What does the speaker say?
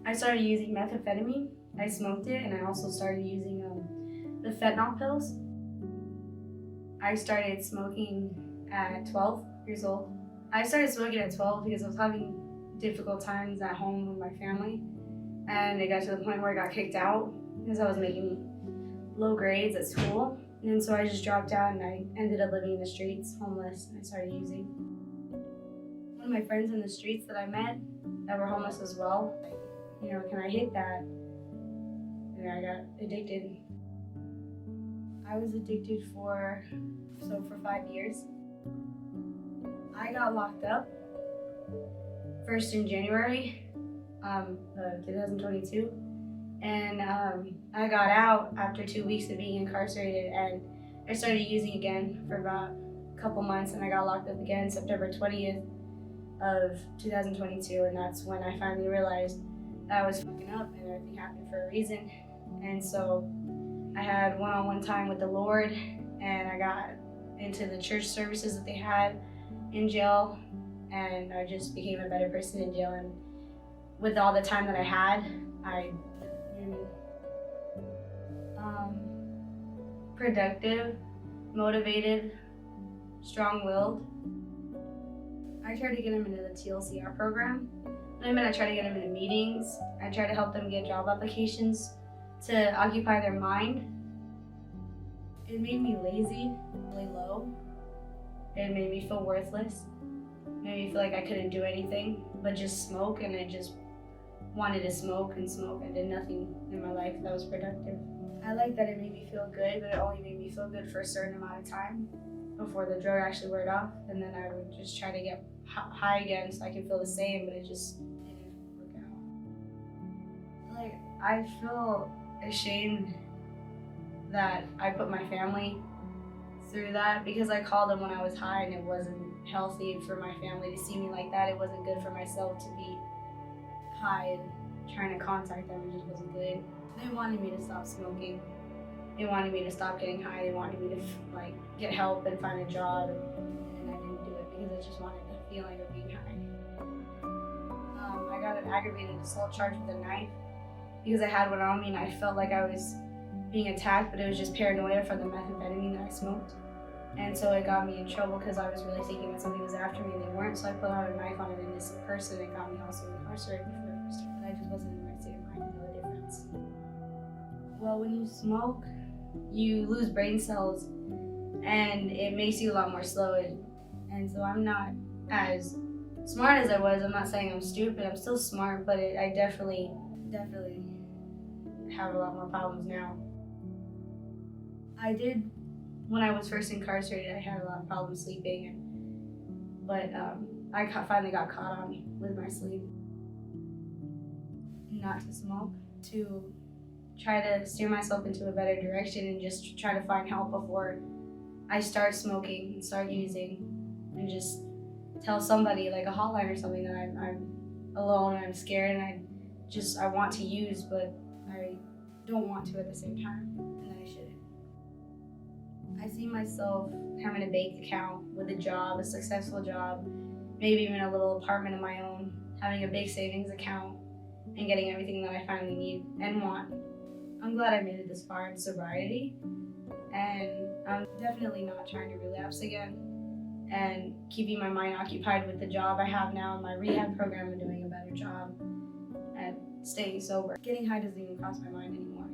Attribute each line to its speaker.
Speaker 1: I started using methamphetamine. I smoked it, and I also started using the fentanyl pills. I started smoking at 12 years old. I started smoking at 12 because I was having difficult times at home with my family, and it got to the point where I got kicked out because I was making low grades at school. And so I just dropped out and I ended up living in the streets, homeless, and I started using. One of my friends in the streets that I met that were homeless as well, can I hit that? And I got addicted. I was addicted for 5 years. I got locked up first in January 2022, and I got out after 2 weeks of being incarcerated, and I started using again for about a couple months, and I got locked up again September 20th of 2022, and that's when I finally realized that I was fucking up and everything happened for a reason. And so I had one-on-one time with the Lord, and I got into the church services that they had in jail, and I just became a better person in jail. And with all the time that I had, productive, motivated, strong-willed. I tried to get them into the TLCR program. I try to get them into meetings. I try to help them get job applications to occupy their mind. It made me lazy, really low. It made me feel worthless. It made me feel like I couldn't do anything but just smoke, and I just wanted to smoke and smoke. I did nothing in my life that was productive. I like that it made me feel good, but it only made me feel good for a certain amount of time before the drug actually wore off, and then I would just try to get high again so I can feel the same, but it just didn't work out. I feel ashamed that I put my family through that, because I called them when I was high, and it wasn't healthy for my family to see me like that. It wasn't good for myself to be high and trying to contact them. It just wasn't good. They wanted me to stop smoking. They wanted me to stop getting high. They wanted me to get help and find a job, and I didn't do it because I just wanted the feeling of being high. I got an aggravated assault charge with a knife because I had one on me, and I felt like I was being attacked, but it was just paranoia from the methamphetamine that I smoked. And so it got me in trouble because I was really thinking that somebody was after me, and they weren't. So I put out a knife on an innocent person, and it got me also incarcerated for the first time. And I just wasn't in the right state of mind to know the difference. Well, when you smoke, you lose brain cells, and it makes you a lot more slow. And so I'm not as smart as I was. I'm not saying I'm stupid. I'm still smart, but I definitely have a lot more problems now. I did, when I was first incarcerated, I had a lot of problems sleeping, but I finally got caught on with my sleep. Not to smoke, to try to steer myself into a better direction and just try to find help before I start smoking and start using, and just tell somebody, like a hotline or something, that I'm alone and I'm scared and I want to use, but I don't want to at the same time, and that I shouldn't. I see myself having a bank account with a job, a successful job, maybe even a little apartment of my own, having a big savings account, and getting everything that I finally need and want. I'm glad I made it this far in sobriety, and I'm definitely not trying to relapse again, and keeping my mind occupied with the job I have now in my rehab program and doing a better job at staying sober. Getting high doesn't even cross my mind anymore.